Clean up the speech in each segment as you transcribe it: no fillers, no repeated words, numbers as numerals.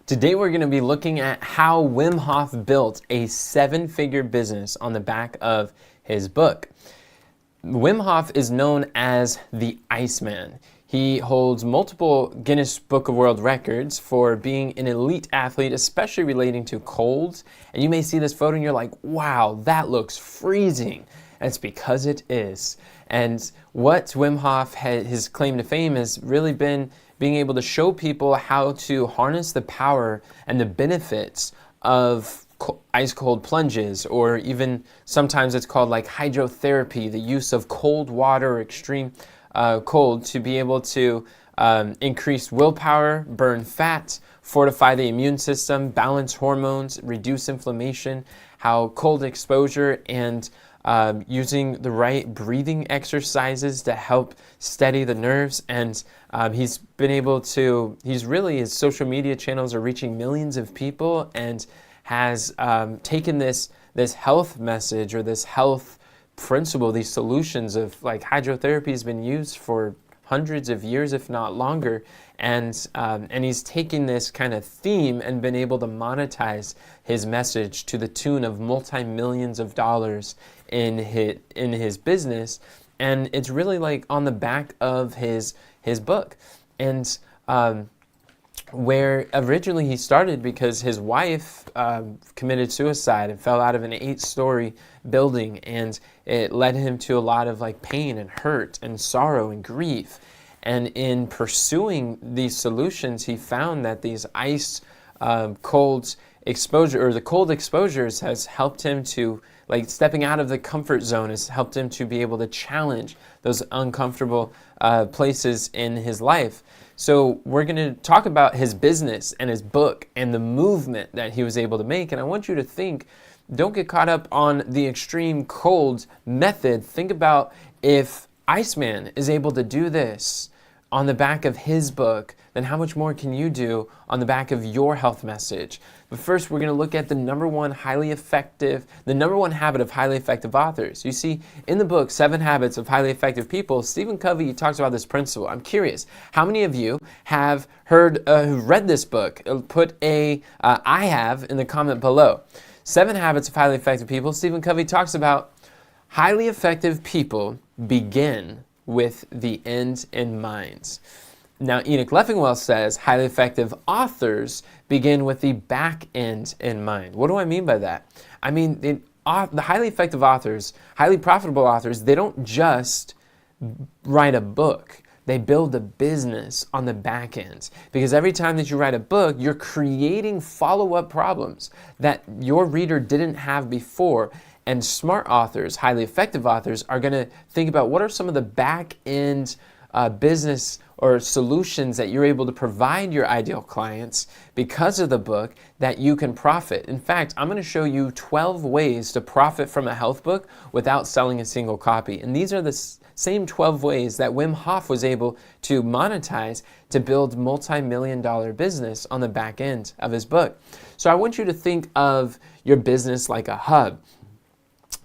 Today we're going to be looking at how Wim Hof built a 7-figure business on the back of his book. Wim Hof is known as the Iceman. He holds multiple Guinness Book of World Records for being an elite athlete, especially relating to colds. And you may see this photo and you're like, wow, that looks freezing. And it's because it is. And what Wim Hof his claim to fame has really been being able to show people how to harness the power and the benefits of ice cold plunges, or even sometimes it's called like hydrotherapy, the use of cold water or extreme cold to be able to increase willpower, burn fat, fortify the immune system, balance hormones, reduce inflammation, how cold exposure and using the right breathing exercises to help steady the nerves. And he's really, his social media channels are reaching millions of people, and has taken this health message or this health principle, these solutions of like hydrotherapy has been used for hundreds of years, if not longer. And he's taken this kind of theme and been able to monetize his message to the tune of multi-millions of dollars in his business. And it's really like on the back of his book. And where originally he started because his wife committed suicide and fell out of an 8-story building, and it led him to a lot of like pain and hurt and sorrow and grief. And in pursuing these solutions, he found that these ice cold exposure, or the cold exposures, has helped him to, like, stepping out of the comfort zone has helped him to be able to challenge those uncomfortable places in his life. So we're going to talk about his business and his book and the movement that he was able to make. And I want you to think, don't get caught up on the extreme cold method. Think about, if Iceman is able to do this on the back of his book, then how much more can you do on the back of your health message? But first, we're going to look at the number one habit of highly effective authors. You see, in the book, 7 Habits of Highly Effective People, Stephen Covey talks about this principle. I'm curious, how many of you have read this book? Put a I have in the comment below. 7 Habits of Highly Effective People, Stephen Covey talks about highly effective people begin with the end in mind. Now, Enoch Leffingwell says highly effective authors begin with the back end in mind. What do I mean by that? I mean, the highly effective authors, highly profitable authors, they don't just write a book. They build a business on the back end. Because every time that you write a book, you're creating follow-up problems that your reader didn't have before. And smart authors, highly effective authors, are going to think about what are some of the back-end business or solutions that you're able to provide your ideal clients because of the book that you can profit. In fact, I'm going to show you 12 ways to profit from a health book without selling a single copy. And these are the same 12 ways that Wim Hof was able to monetize to build multi-million-dollar business on the back end of his book. So I want you to think of your business like a hub.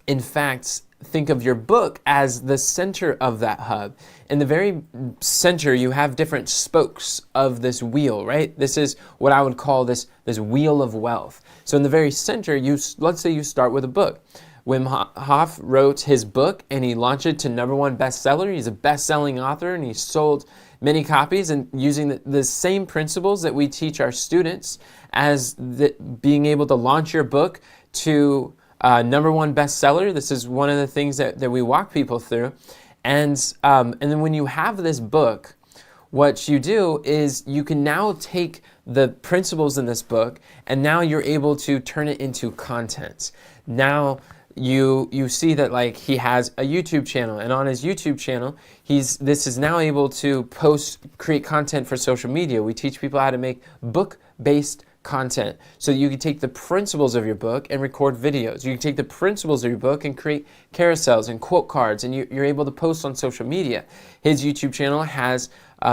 In fact, think of your book as the center of that hub. In the very center, you have different spokes of this wheel, right? This is what I would call this wheel of wealth. So in the very center, let's say you start with a book. Wim Hof wrote his book and he launched it to #1 bestseller. He's a best-selling author, and he sold many copies, and using the same principles that we teach our students as being able to launch your book to #1 bestseller. This is one of the things that we walk people through. And then when you have this book, what you do is you can now take the principles in this book, and now you're able to turn it into content. Now you see that, like, he has a YouTube channel, and on his YouTube channel, this is now able to create content for social media. We teach people how to make book-based content. So you can take the principles of your book and record videos. You can take the principles of your book and create carousels and quote cards, and you're able to post on social media. His YouTube channel has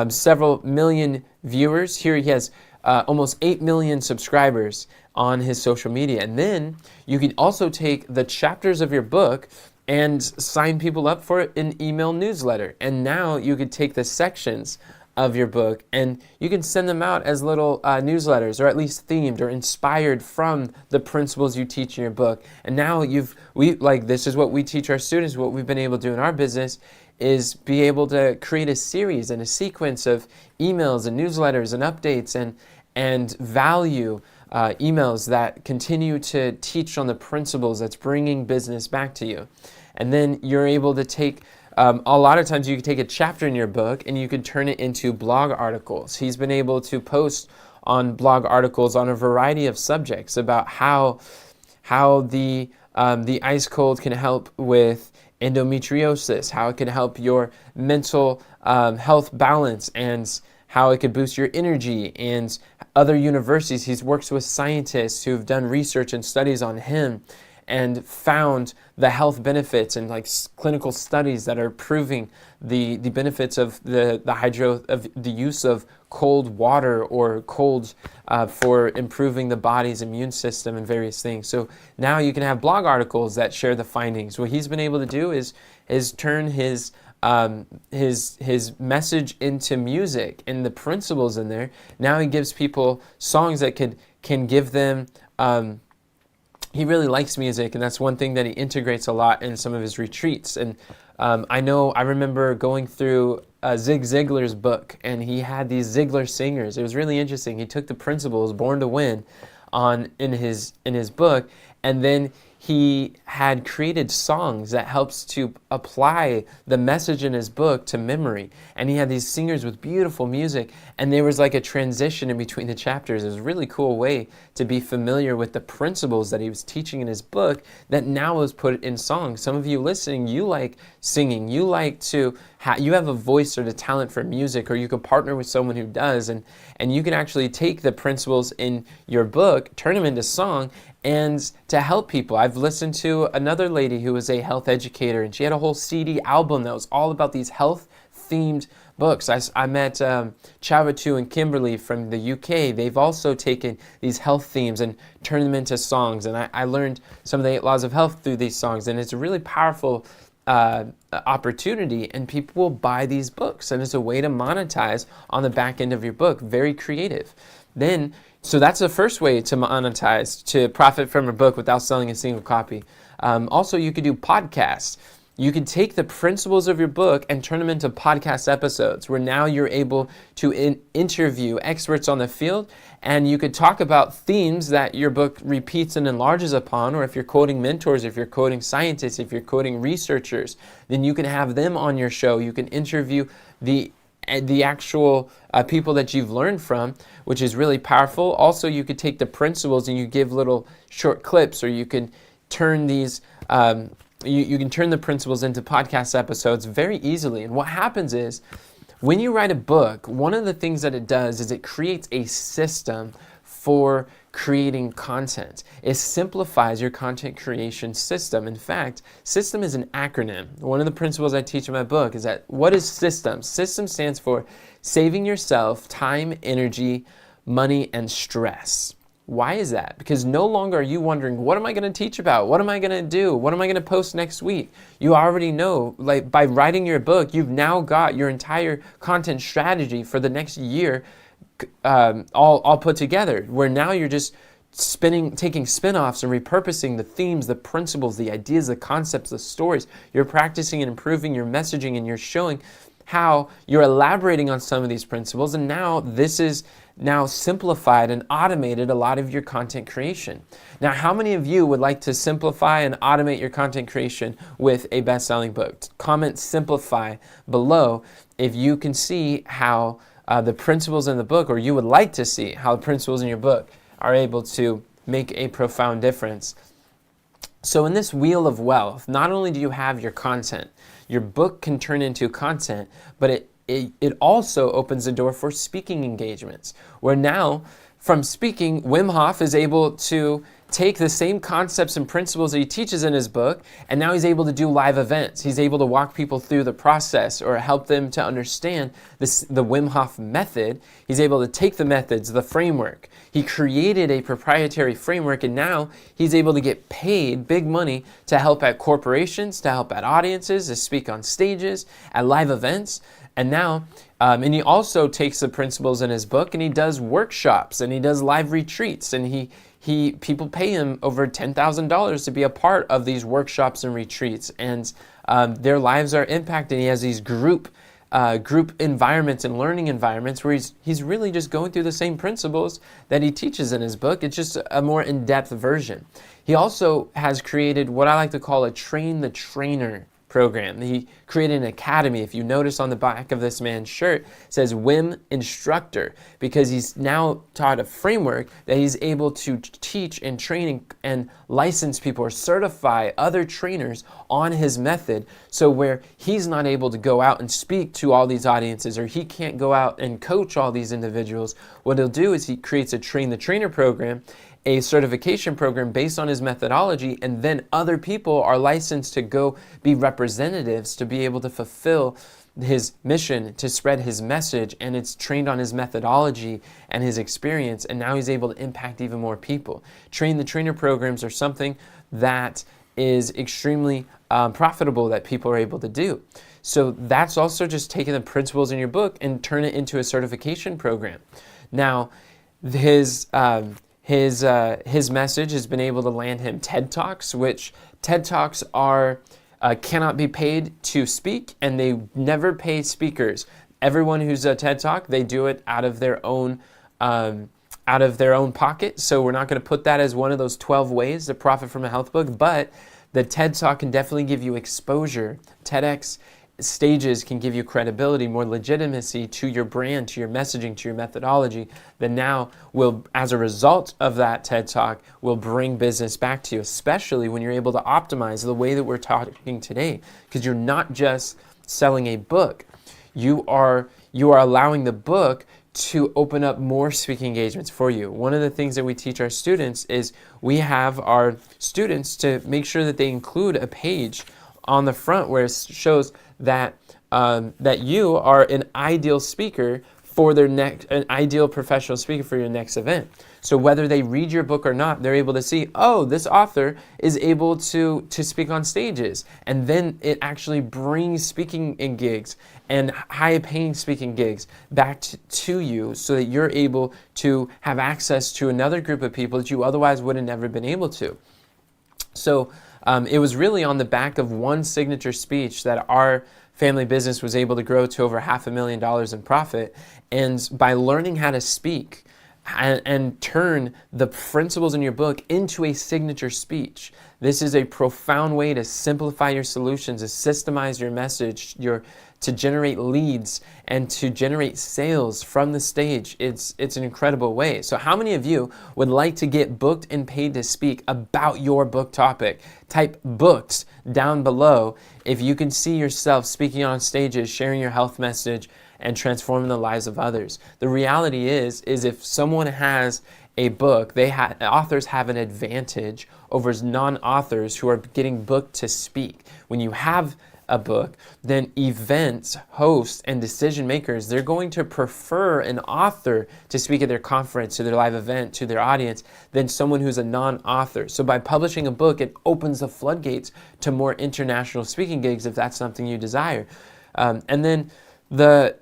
several million viewers. Here he has almost 8 million subscribers on his social media. And then you can also take the chapters of your book and sign people up for an email newsletter. And now you could take the sections of your book, and you can send them out as little newsletters, or at least themed or inspired from the principles you teach in your book. And now this is what we teach our students. What we've been able to do in our business is be able to create a series and a sequence of emails and newsletters and updates and value emails that continue to teach on the principles that's bringing business back to you. And then you're able to take, a lot of times you can take a chapter in your book and you can turn it into blog articles. He's been able to post on blog articles on a variety of subjects about how the ice cold can help with endometriosis, how it can help your mental health balance, and how it could boost your energy. And other universities, he's worked with scientists who've done research and studies on him and found the health benefits and clinical studies that are proving the benefits of the use of cold water or cold for improving the body's immune system and various things. So now you can have blog articles that share the findings. What he's been able to do is turn his message into music and the principles in there. Now he gives people songs that can give them. He really likes music, and that's one thing that he integrates a lot in some of his retreats. And I remember going through Zig Ziglar's book, and he had these Ziglar singers. It was really interesting. He took the principles, Born to Win, in his book, and then he had created songs that helps to apply the message in his book to memory. And he had these singers with beautiful music, and there was like a transition in between the chapters. It was a really cool way to be familiar with the principles that he was teaching in his book that now was put in songs. Some of you listening, you like singing, you like to you have a voice or the talent for music, or you could partner with someone who does, and you can actually take the principles in your book, turn them into song, and to help people. I've listened to another lady who was a health educator, and she had a whole CD album that was all about these health-themed books. I met Chavatu and Kimberly from the UK. They've also taken these health themes and turned them into songs, and I learned some of the 8 laws of health through these songs, and it's a really powerful opportunity, and people will buy these books, and it's a way to monetize on the back end of your book. Very creative. So that's the first way to monetize, to profit from a book without selling a single copy. Also, you could do podcasts. You could take the principles of your book and turn them into podcast episodes, where now you're able to interview experts on the field, and you could talk about themes that your book repeats and enlarges upon. Or if you're quoting mentors, if you're quoting scientists, if you're quoting researchers, then you can have them on your show. You can interview the actual people that you've learned from, which is really powerful. Also, you could take the principles and you give little short clips, or you can turn these you can turn the principles into podcast episodes very easily. And what happens is, when you write a book, one of the things that it does is it creates a system for creating content. It simplifies your content creation system. In fact, system is an acronym. One of the principles I teach in my book is that, what is system? System stands for saving yourself time, energy, money, and stress. Why is that? Because no longer are you wondering, what am I going to teach about? What am I going to do? What am I going to post next week? You already know, by writing your book, you've now got your entire content strategy for the next year all put together, where now you're just taking spin-offs and repurposing the themes, the principles, the ideas, the concepts, the stories. You're practicing and improving your messaging, and you're showing how you're elaborating on some of these principles, and now this is simplified and automated a lot of your content creation. Now, how many of you would like to simplify and automate your content creation with a best-selling book? Comment simplify below if you can see how the principles in the book, or you would like to see how the principles in your book are able to make a profound difference. So in this wheel of wealth, not only do you have your content, your book can turn into content, but it also opens the door for speaking engagements, where now from speaking, Wim Hof is able to take the same concepts and principles that he teaches in his book, and now he's able to do live events. He's able to walk people through the process, or help them to understand the Wim Hof method. He's able to take the methods, the framework. He created a proprietary framework, and now he's able to get paid big money to help at corporations, to help at audiences, to speak on stages, at live events. And now, and he also takes the principles in his book and he does workshops and he does live retreats, and people pay him over $10,000 to be a part of these workshops and retreats, and their lives are impacted. He has these group environments and learning environments where he's really just going through the same principles that he teaches in his book. It's just a more in-depth version. He also has created what I like to call a train the trainer program. He created an academy. If you notice on the back of this man's shirt, it says Wim Instructor, because he's now taught a framework that he's able to teach and train and license people or certify other trainers on his method. So where he's not able to go out and speak to all these audiences, or he can't go out and coach all these individuals, what he'll do is he creates a train the trainer program, a certification program based on his methodology, and then other people are licensed to go be representatives to be able to fulfill his mission to spread his message, and it's trained on his methodology and his experience, and now he's able to impact even more people. Train the trainer programs are something that is extremely profitable that people are able to do. So that's also just taking the principles in your book and turn it into a certification program. Now, his message has been able to land him TED Talks, which TED Talks are cannot be paid to speak, and they never pay speakers. Everyone who's a TED Talk, they do it out of their own pocket. So we're not going to put that as one of those 12 ways to profit from a health book, but the TED Talk can definitely give you exposure. TEDx stages can give you credibility, more legitimacy to your brand, to your messaging, to your methodology, that now will, as a result of that TED Talk, will bring business back to you, especially when you're able to optimize the way that we're talking today, because you're not just selling a book. You are allowing the book to open up more speaking engagements for you. One of the things that we teach our students is we have our students to make sure that they include a page on the front where it shows that you are an ideal speaker for an ideal professional speaker for your next event. So whether they read your book or not, they're able to see, oh, this author is able to speak on stages. And then it actually brings speaking in gigs and high-paying speaking gigs back to you, so that you're able to have access to another group of people that you otherwise would have never been able to. So it was really on the back of one signature speech that our family business was able to grow to over $500,000 in profit. And by learning how to speak and turn the principles in your book into a signature speech, this is a profound way to simplify your solutions, to systemize your message, to generate leads and to generate sales from the stage. It's an incredible way. So how many of you would like to get booked and paid to speak about your book topic? Type booked down below if you can see yourself speaking on stages, sharing your health message, and transforming the lives of others. The reality is if someone has a book, authors have an advantage over non-authors who are getting booked to speak. When you have a book, then events, hosts, and decision makers, they're going to prefer an author to speak at their conference, to their live event, to their audience, than someone who's a non-author. So by publishing a book, it opens the floodgates to more international speaking gigs if that's something you desire. And then the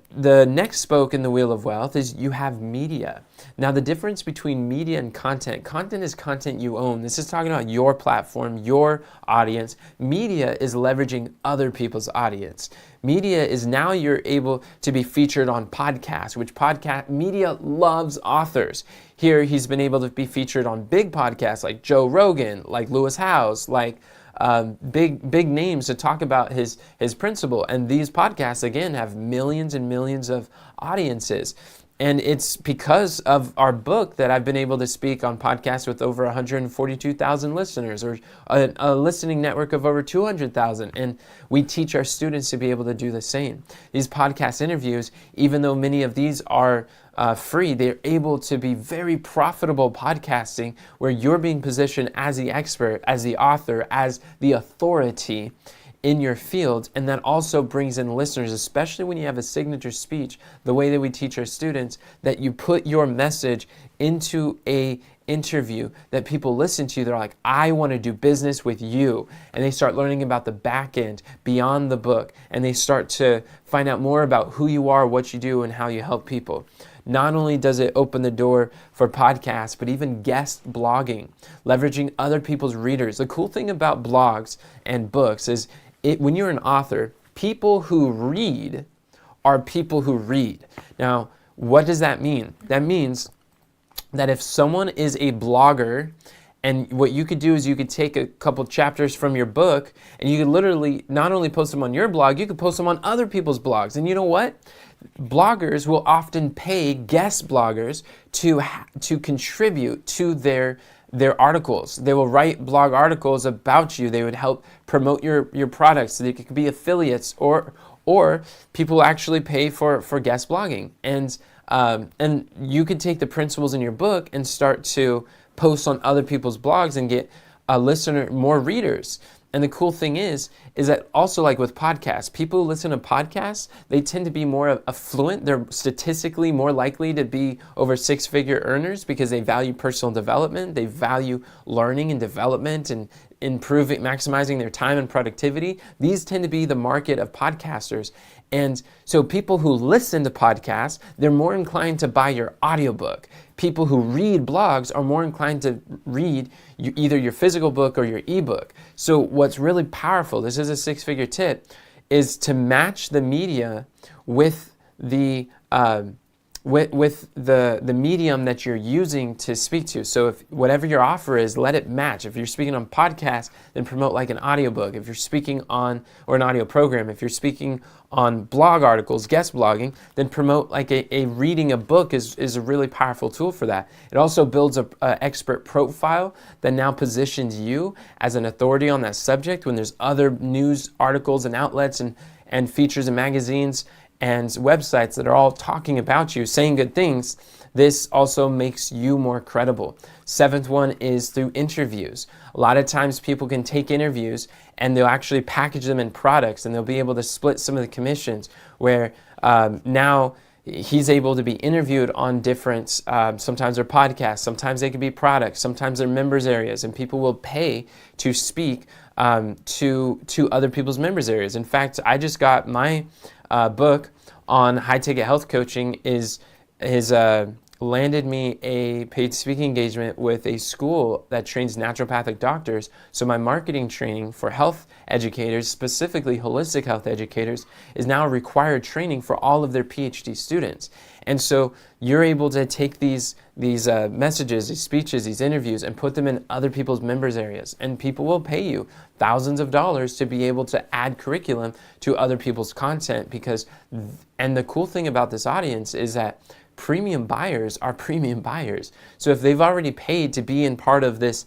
next spoke in the wheel of wealth is you have media. Now the difference between media and content is content you own. This is talking about your platform, your audience. Media is leveraging other people's audience. Media is now you're able to be featured on podcasts, which media loves authors. Here he's been able to be featured on big podcasts like Joe Rogan, like Lewis Howes, like big names to talk about his principle. And these podcasts, again, have millions and millions of audiences. And it's because of our book that I've been able to speak on podcasts with over 142,000 listeners, or a listening network of over 200,000. And we teach our students to be able to do the same. These podcast interviews, even though many of these are free, they're able to be very profitable podcasting, where you're being positioned as the expert, as the author, as the authority in your field, and that also brings in listeners, especially when you have a signature speech, the way that we teach our students, that you put your message into a interview that people listen to. They're like, I want to do business with you. And they start learning about the back end beyond the book, and they start to find out more about who you are, what you do, and how you help people. Not only does it open the door for podcasts, but even guest blogging, leveraging other people's readers. The cool thing about blogs and books is when you're an author, people who read are people who read. Now, what does that mean? That means that if someone is a blogger, and what you could do is you could take a couple chapters from your book and you could literally not only post them on your blog, you could post them on other people's blogs. And you know what? Bloggers will often pay guest bloggers to contribute to their articles. They will write blog articles about you. They would help promote your products. So they could be affiliates, or people actually pay for guest blogging. And you could take the principles in your book and start to post on other people's blogs and get a listener, more readers. And the cool thing is that also, like with podcasts, people who listen to podcasts, they tend to be more affluent. They're statistically more likely to be over six-figure earners because they value personal development. They value learning and development and improving, maximizing their time and productivity. These tend to be the market of podcasters. And so people who listen to podcasts, they're more inclined to buy your audiobook. People who read blogs are more inclined to read either your physical book or your ebook. So what's really powerful, this is a six-figure tip, is to match the media with the medium that you're using to speak to. So if whatever your offer is, let it match. If you're speaking on podcasts, then promote like an audiobook. If you're speaking on, or an audio program, if you're speaking on blog articles, guest blogging, then promote like a reading a book is a really powerful tool for that. It also builds a expert profile that now positions you as an authority on that subject when there's other news articles and outlets and features and magazines and websites that are all talking about you, saying good things. This also makes you more credible. Seventh one is through interviews. A lot of times people can take interviews and they'll actually package them in products, and they'll be able to split some of the commissions, where now he's able to be interviewed on different, sometimes they're podcasts, sometimes they could be products, sometimes they're members areas, and people will pay to speak to other people's members areas. In fact, I just got my book on high-ticket health coaching is landed me a paid speaking engagement with a school that trains naturopathic doctors. So my marketing training for health educators, specifically holistic health educators, is now a required training for all of their PhD students. And so you're able to take these messages, these speeches, these interviews, and put them in other people's members areas. And people will pay you thousands of dollars to be able to add curriculum to other people's content, and the cool thing about this audience is that premium buyers are premium buyers. So if they've already paid to be in part of this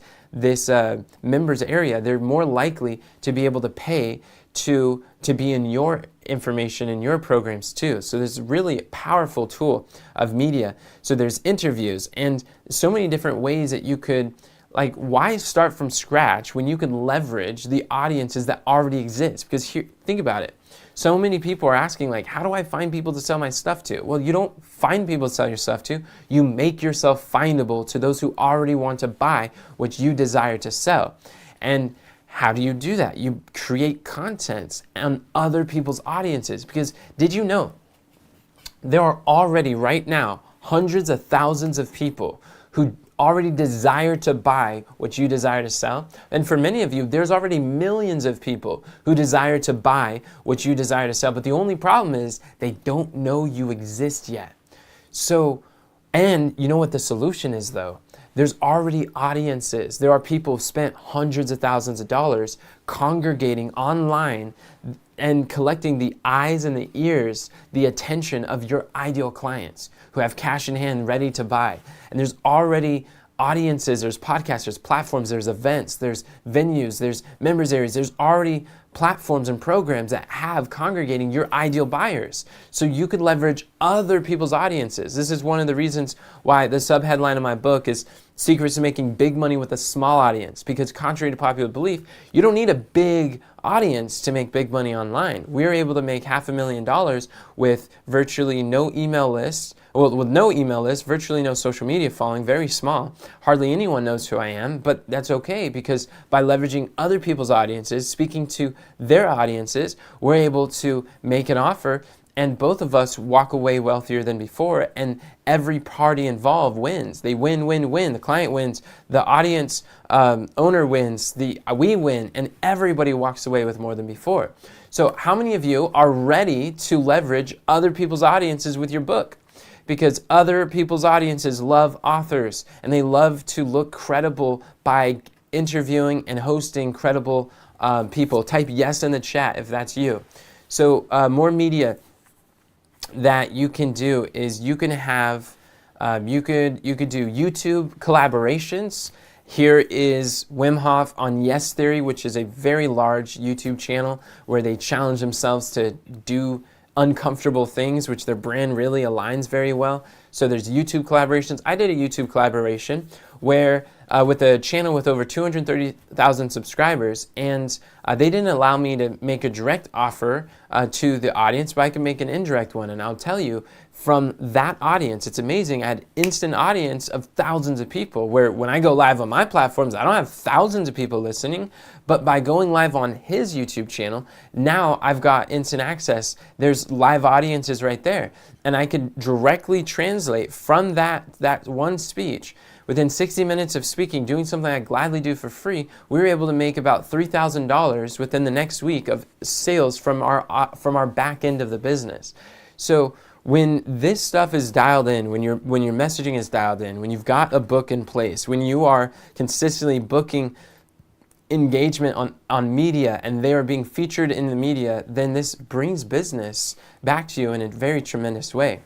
members area, they're more likely to be able to pay to be in your information in your programs too. So there's really a powerful tool of media. So there's interviews and so many different ways that you could, like, why start from scratch when you can leverage the audiences that already exist? Because here, think about it. So many people are asking, like, how do I find people to sell my stuff to? Well, you don't find people to sell your stuff to. You make yourself findable to those who already want to buy what you desire to sell. And how do you do that? You create content on other people's audiences. Because did you know there are already right now hundreds of thousands of people who already desire to buy what you desire to sell? And for many of you, there's already millions of people who desire to buy what you desire to sell. But the only problem is they don't know you exist yet. So, and you know what the solution is though? There's already audiences. There are people who've spent hundreds of thousands of dollars congregating online and collecting the eyes and the ears, the attention of your ideal clients who have cash in hand ready to buy. And there's already audiences, there's podcasts, there's platforms, there's events, there's venues, there's members areas, there's already platforms and programs that have congregating your ideal buyers. So you could leverage other people's audiences. This is one of the reasons why the subheadline of my book is Secrets to Making Big Money with a Small Audience, because contrary to popular belief, you don't need a big audience to make big money online. We were able to make $500,000 with virtually no email lists, well, with no email list, virtually no social media following, very small. Hardly anyone knows who I am, but that's okay, because by leveraging other people's audiences, speaking to their audiences, we're able to make an offer, and both of us walk away wealthier than before, and every party involved wins. They win, win, win. The client wins, the audience owner wins, we win, and everybody walks away with more than before. So how many of you are ready to leverage other people's audiences with your book? Because other people's audiences love authors, and they love to look credible by interviewing and hosting credible people. Type yes in the chat if that's you. So more media that you can do is you can have, you could do YouTube collaborations. Here is Wim Hof on Yes Theory, which is a very large YouTube channel where they challenge themselves to do uncomfortable things, which their brand really aligns very well. So there's YouTube collaborations. I did a YouTube collaboration where with a channel with over 230,000 subscribers, and they didn't allow me to make a direct offer to the audience, but I can make an indirect one. And I'll tell you, from that audience, it's amazing. I had instant audience of thousands of people, where when I go live on my platforms, I don't have thousands of people listening, but by going live on his YouTube channel, now I've got instant access. There's live audiences right there, and I could directly translate from that one speech. Within 60 minutes of speaking, doing something I gladly do for free, we were able to make about $3,000 within the next week of sales from our back end of the business. So when this stuff is dialed in, when your messaging is dialed in, when you've got a book in place, when you are consistently booking engagement on media and they are being featured in the media, then this brings business back to you in a very tremendous way.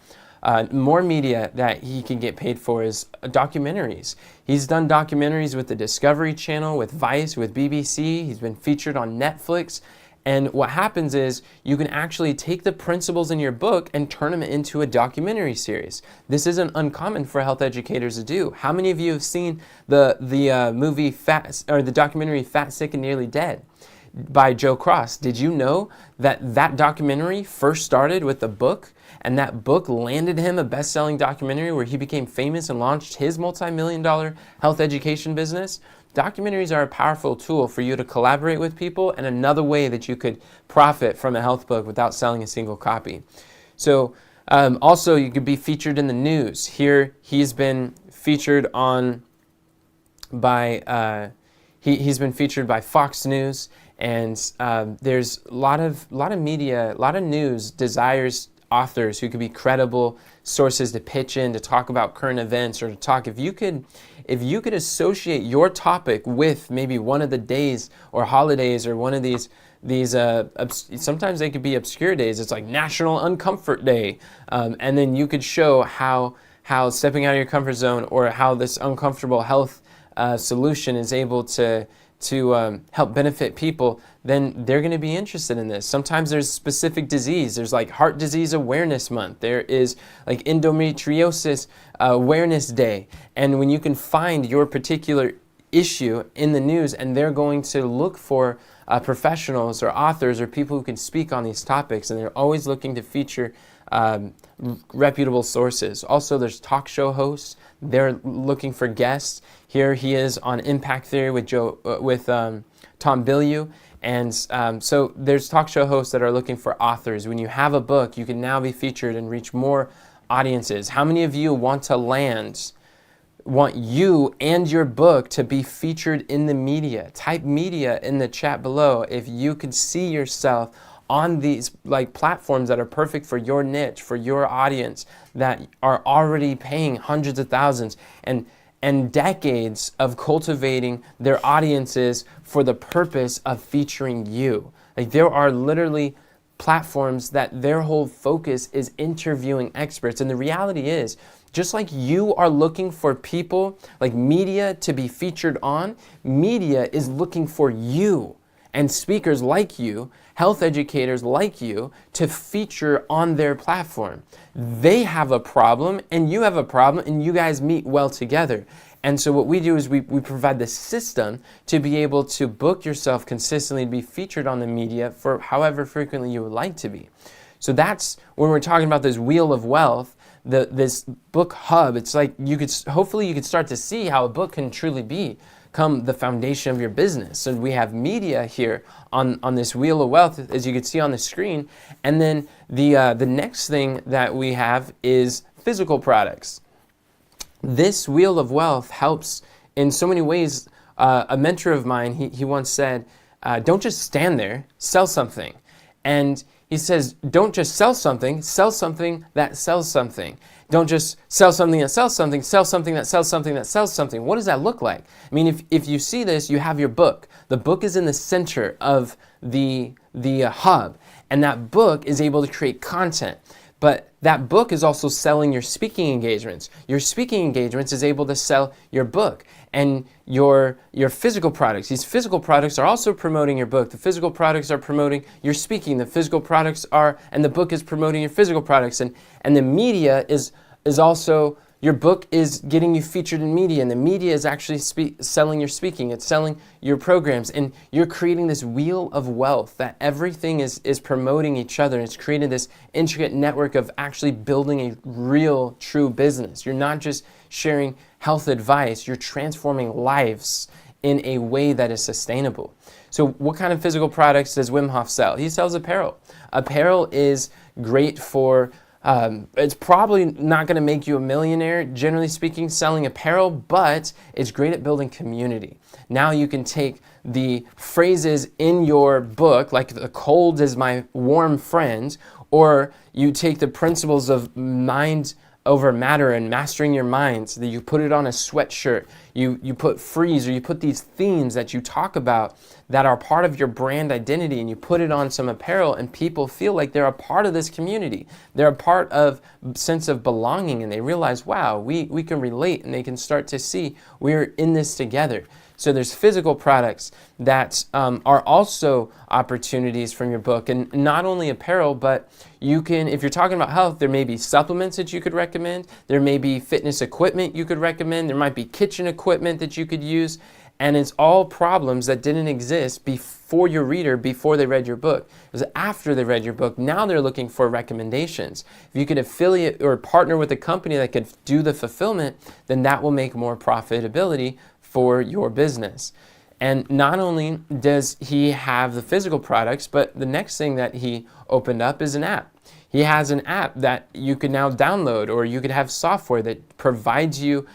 More media that he can get paid for is documentaries. He's done documentaries with the Discovery Channel, with Vice, with BBC. He's been featured on Netflix. And what happens is you can actually take the principles in your book and turn them into a documentary series. This isn't uncommon for health educators to do. How many of you have seen the movie the documentary Fat, Sick, and Nearly Dead by Joe Cross? Did you know that documentary first started with a book? And that book landed him a best-selling documentary where he became famous and launched his multi-million-dollar health education business. Documentaries are a powerful tool for you to collaborate with people, and another way that you could profit from a health book without selling a single copy. So also you could be featured in the news. Here he's been featured by he's been featured by Fox News, and there's a lot of media, a lot of news desires authors who could be credible sources to pitch in, to talk about current events, or to talk. If you could associate your topic with maybe one of the days or holidays, or one of these sometimes they could be obscure days. It's like National Uncomfort Day, and then you could show how stepping out of your comfort zone, or how this uncomfortable health solution is able to help benefit people, then they're going to be interested in this. Sometimes there's specific disease. There's like Heart Disease Awareness Month. There is like Endometriosis Awareness Day. And when you can find your particular issue in the news, and they're going to look for professionals or authors or people who can speak on these topics, and they're always looking to feature reputable sources. Also, there's talk show hosts. They're looking for guests. Here he is on Impact Theory with Tom Bilyeu. And so there's talk show hosts that are looking for authors. When you have a book, you can now be featured and reach more audiences. How many of you want you and your book to be featured in the media? Type media in the chat below if you could see yourself on these like platforms that are perfect for your niche, for your audience, that are already paying hundreds of thousands and decades of cultivating their audiences for the purpose of featuring you. Like, there are literally platforms that their whole focus is interviewing experts. And the reality is, just like you are looking for people, like media, to be featured on, media is looking for you and speakers like you, health educators like you, to feature on their platform. They have a problem and you have a problem, and you guys meet well together. And so what we do is we provide the system to be able to book yourself consistently, to be featured on the media for however frequently you would like to be. So that's when we're talking about this wheel of wealth, this book hub. It's like hopefully you could start to see how a book can truly become the foundation of your business. So we have media here on this wheel of wealth, as you can see on the screen. And then the next thing that we have is physical products. This wheel of wealth helps in so many ways. A mentor of mine, he once said, don't just stand there, sell something. And he says, don't just sell something that sells something. Don't just sell something that sells something, sell something that sells something that sells something. What does that look like? I mean, if you see this, you have your book. The book is in the center of the hub, and that book is able to create content. But that book is also selling your speaking engagements. Your speaking engagements is able to sell your book and your physical products. These physical products are also promoting your book. The physical products are promoting your speaking. The physical products and the book is promoting your physical products. And the media is also, your book is getting you featured in media, and the media is actually selling your speaking. It's selling your programs, and you're creating this wheel of wealth that everything is promoting each other. It's creating this intricate network of actually building a real, true business. You're not just sharing health advice, you're transforming lives in a way that is sustainable. So what kind of physical products does Wim Hof sell? He sells apparel. Apparel is great for it's probably not going to make you a millionaire, generally speaking, selling apparel, but it's great at building community. Now you can take the phrases in your book, like the cold is my warm friend, or you take the principles of mind over matter and mastering your mind, so that you put it on a sweatshirt, you put freeze, or you put these themes that you talk about that are part of your brand identity, and you put it on some apparel, and people feel like they're a part of this community. They're a part of sense of belonging, and they realize, wow, we can relate, and they can start to see we're in this together. So there's physical products that are also opportunities from your book, and not only apparel, but you can, if you're talking about health, there may be supplements that you could recommend. There may be fitness equipment you could recommend. There might be kitchen equipment that you could use. And it's all problems that didn't exist before your reader, before they read your book. It was after they read your book. Now they're looking for recommendations. If you could affiliate or partner with a company that could do the fulfillment, then that will make more profitability for your business. And not only does he have the physical products, but the next thing that he opened up is an app. He has an app that you can now download, or you could have software that provides you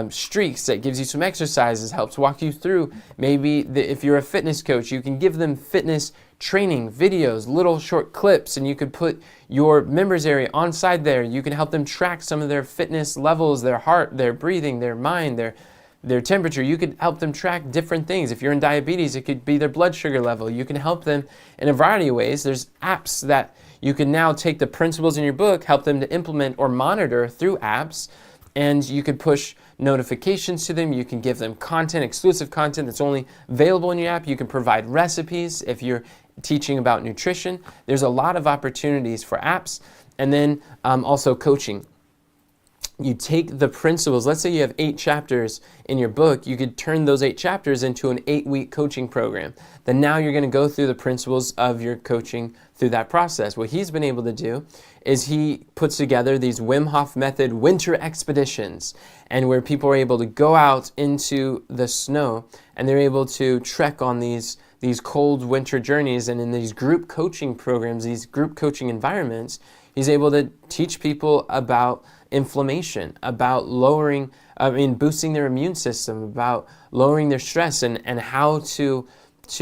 streaks, that gives you some exercises, helps walk you through. Maybe if you're a fitness coach, you can give them fitness training videos, little short clips, and you could put your members area on side there. You can help them track some of their fitness levels, their heart, their breathing, their mind, their temperature. You could help them track different things. If you're in diabetes, it could be their blood sugar level. You can help them in a variety of ways. There's apps that you can now take the principles in your book, help them to implement or monitor through apps, and you could push notifications to them. You can give them content, exclusive content that's only available in your app. You can provide recipes if you're teaching about nutrition. There's a lot of opportunities for apps. And then also coaching. You take the principles, let's say you have 8 chapters in your book, you could turn those 8 chapters into an 8-week coaching program. Then now you're going to go through the principles of your coaching through that process. What he's been able to do is he puts together these Wim Hof method winter expeditions, and where people are able to go out into the snow and they're able to trek on these cold winter journeys, and in these group coaching programs, these group coaching environments, he's able to teach people about inflammation, about boosting their immune system, about lowering their stress, and how to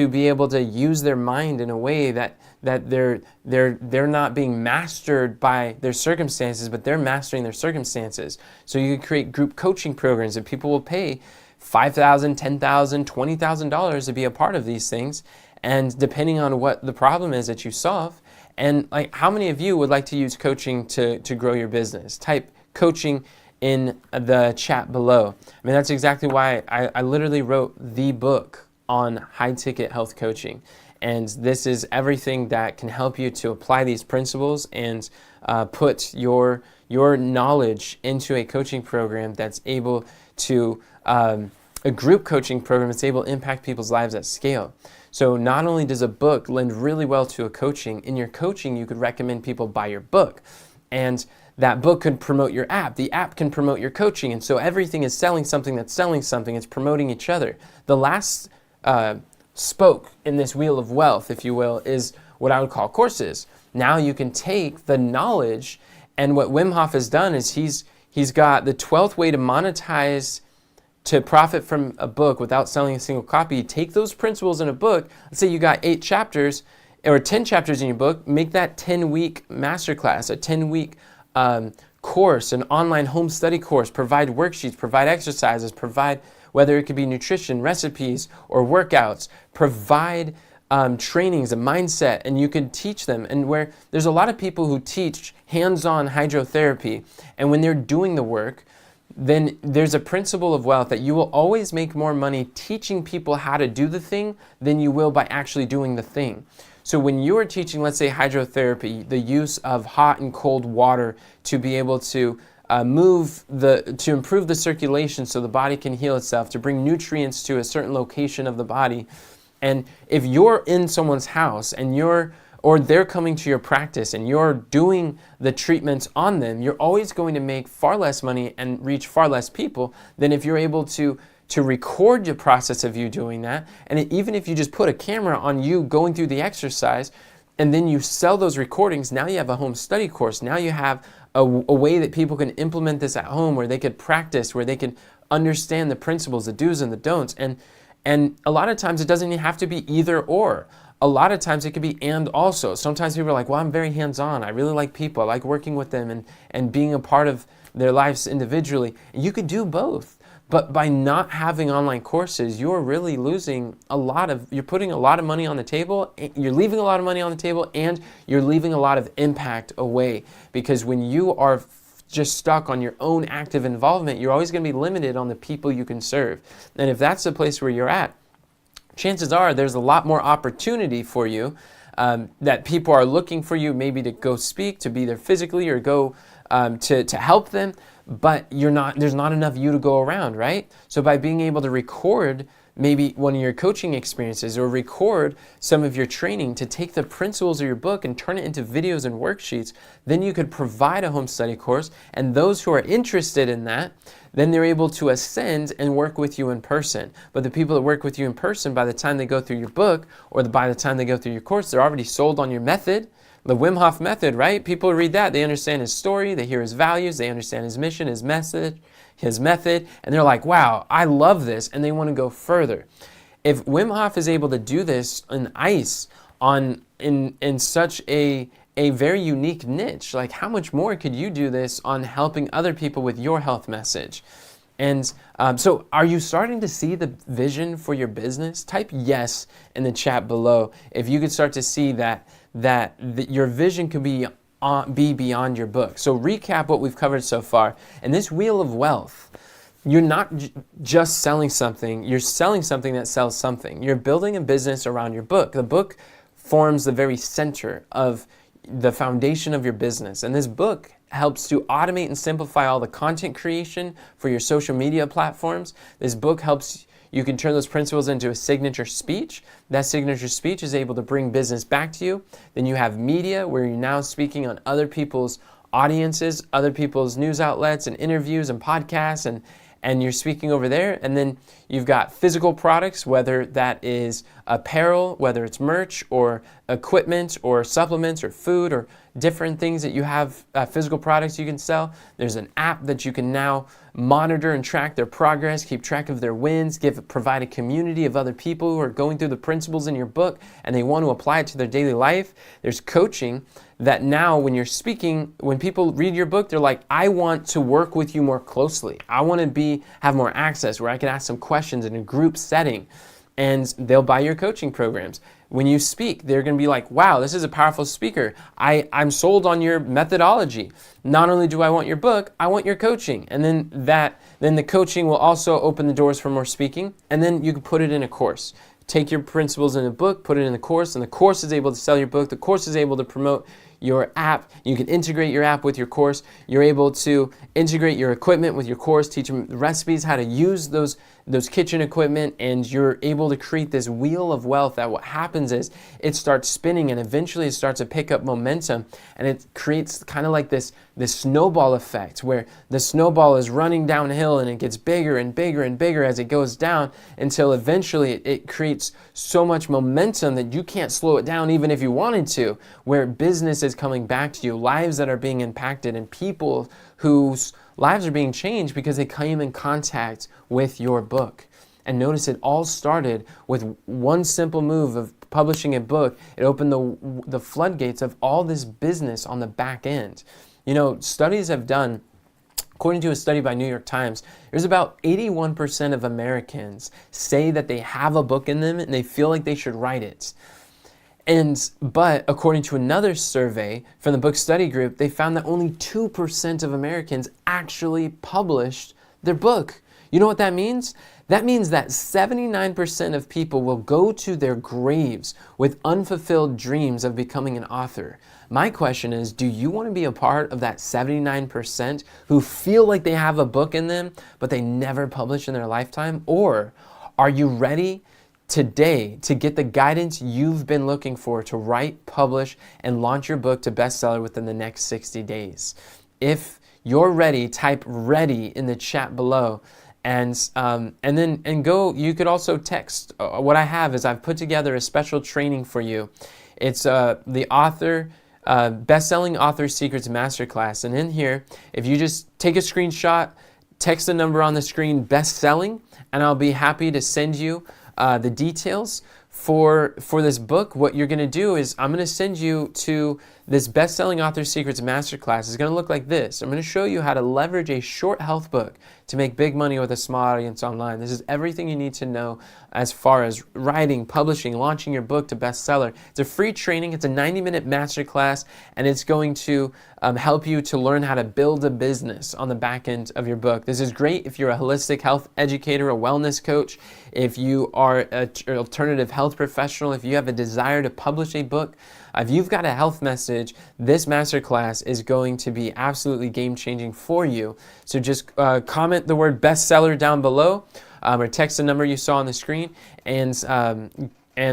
be able to use their mind in a way that they're not being mastered by their circumstances, but they're mastering their circumstances. So you can create group coaching programs, and people will pay $5,000, $10,000, $20,000 to be a part of these things. And depending on what the problem is that you solve, and like, how many of you would like to use coaching to grow your business? Type coaching in the chat below. I mean, that's exactly why I literally wrote the book on high-ticket health coaching. And this is everything that can help you to apply these principles and put your your knowledge into a coaching program that's able to, a group coaching program that's able to impact people's lives at scale. So not only does a book lend really well to a coaching, in your coaching you could recommend people buy your book. And that book could promote your app. The app can promote your coaching. And so everything is selling something that's selling something. It's promoting each other. The last spoke in this wheel of wealth, if you will, is what I would call courses. Now you can take the knowledge, and what Wim Hof has done is he's got the 12th way to monetize, to profit from a book without selling a single copy. Take those principles in a book. Let's say you got 8 chapters or 10 chapters in your book. Make that 10-week masterclass, a 10-week course, an online home study course. Provide worksheets, provide exercises, provide, whether it could be nutrition, recipes, or workouts. Provide trainings, a mindset, and you can teach them. And where there's a lot of people who teach hands-on hydrotherapy, and when they're doing the work, then there's a principle of wealth that you will always make more money teaching people how to do the thing than you will by actually doing the thing. So when you are teaching, let's say, hydrotherapy, the use of hot and cold water to be able to to improve the circulation so the body can heal itself, to bring nutrients to a certain location of the body. And if you're in someone's house and they're coming to your practice and you're doing the treatments on them, you're always going to make far less money and reach far less people than if you're able to record the process of you doing that. And even if you just put a camera on you going through the exercise and then you sell those recordings, now you have a home study course. Now you have a way that people can implement this at home, where they could practice, where they can understand the principles, the do's and the don'ts. And a lot of times it doesn't even have to be either or. A lot of times it could be and also. Sometimes people are like, well, I'm very hands-on. I really like people. I like working with them and being a part of their lives individually. And you could do both. But by not having online courses, you're really losing you're putting a lot of money on the table, you're leaving a lot of money on the table, and you're leaving a lot of impact away. Because when you are just stuck on your own active involvement, you're always going to be limited on the people you can serve. And if that's the place where you're at, chances are there's a lot more opportunity for you, that people are looking for you maybe to go speak, to be there physically, or go to help them, but there's not enough you to go around, right? So by being able to record maybe one of your coaching experiences or record some of your training, to take the principles of your book and turn it into videos and worksheets, then you could provide a home study course, and those who are interested in that, then they're able to ascend and work with you in person. But the people that work with you in person, by the time they go through your book or by the time they go through your course, they're already sold on your method. The Wim Hof method, right? People read that, they understand his story, they hear his values, they understand his mission, his message, his method, and they're like, wow, I love this, and they want to go further. If Wim Hof is able to do this in ice in such a very unique niche, like how much more could you do this on helping other people with your health message? And so are you starting to see the vision for your business? Type yes in the chat below if you could start to see that your vision could be beyond your book. So recap what we've covered so far. In this wheel of wealth, you're not just selling something, you're selling something that sells something. You're building a business around your book. The book forms the very center of the foundation of your business. And this book helps to automate and simplify all the content creation for your social media platforms. This book helps you can turn those principles into a signature speech. That signature speech is able to bring business back to you. Then you have media, where you're now speaking on other people's audiences, other people's news outlets and interviews and podcasts, and you're speaking over there. And then you've got physical products, whether that is apparel, whether it's merch or equipment or supplements or food or different things that you have, physical products you can sell. There's an app that you can now monitor and track their progress, keep track of their wins, provide a community of other people who are going through the principles in your book and they want to apply it to their daily life. There's coaching that now when you're speaking, when people read your book, they're like, I want to work with you more closely. I want to have more access where I can ask some questions in a group setting, and they'll buy your coaching programs. When you speak, they're going to be like, wow, this is a powerful speaker. I'm sold on your methodology. Not only do I want your book, I want your coaching. And then the coaching will also open the doors for more speaking. And then you can put it in a course. Take your principles in a book, put it in the course, and the course is able to sell your book. The course is able to promote your app. You can integrate your app with your course. You're able to integrate your equipment with your course, teach them recipes, how to use those kitchen equipment, and you're able to create this wheel of wealth that what happens is it starts spinning and eventually it starts to pick up momentum, and it creates kind of like this snowball effect where the snowball is running downhill and it gets bigger and bigger and bigger as it goes down until eventually it creates so much momentum that you can't slow it down even if you wanted to, where business is coming back to you, lives that are being impacted, and people whose lives are being changed because they came in contact with your book. And notice it all started with one simple move of publishing a book. It opened the floodgates of all this business on the back end. You know, studies have done, according to a study by New York Times, there's about 81% of Americans say that they have a book in them and they feel like they should write it. But according to another survey from the book study group, they found that only 2% of Americans actually published their book. You know what that means? That means that 79% of people will go to their graves with unfulfilled dreams of becoming an author. My question is, do you want to be a part of that 79% who feel like they have a book in them, but they never publish in their lifetime? Or are you ready today to get the guidance you've been looking for to write, publish, and launch your book to bestseller within the next 60 days? If you're ready, type "ready" in the chat below. And go. You could also text. What I have is I've put together a special training for you. It's the author Bestselling Author Secrets Masterclass. And in here, if you just take a screenshot, text the number on the screen, Bestselling, and I'll be happy to send you the details for this book. What you're going to do is I'm going to send you to this Bestselling Author Secrets Masterclass. It's going to look like this. I'm going to show you how to leverage a short health book to make big money with a small audience online. This is everything you need to know as far as writing, publishing, launching your book to bestseller. It's a free training. It's a 90-minute masterclass, and it's going to help you to learn how to build a business on the back end of your book. This is great if you're a holistic health educator, a wellness coach, if you are an alternative health professional, if you have a desire to publish a book. If you've got a health message, this masterclass is going to be absolutely game-changing for you. So just comment the word bestseller down below, or text the number you saw on the screen, and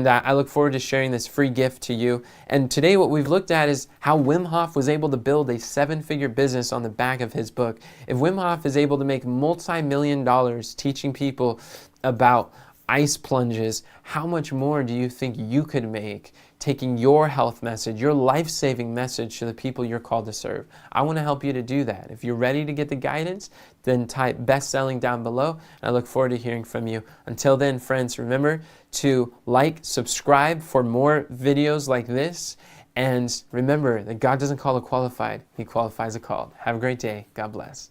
I look forward to sharing this free gift to you. And today what we've looked at is how Wim Hof was able to build a 7-figure business on the back of his book. If Wim Hof is able to make multi-million dollars teaching people about ice plunges, how much more do you think you could make taking your health message, your life-saving message to the people you're called to serve? I want to help you to do that. If you're ready to get the guidance, then type "bestselling" down below, and I look forward to hearing from you. Until then, friends, remember to like, subscribe for more videos like this, and remember that God doesn't call the qualified, He qualifies the called. Have a great day. God bless.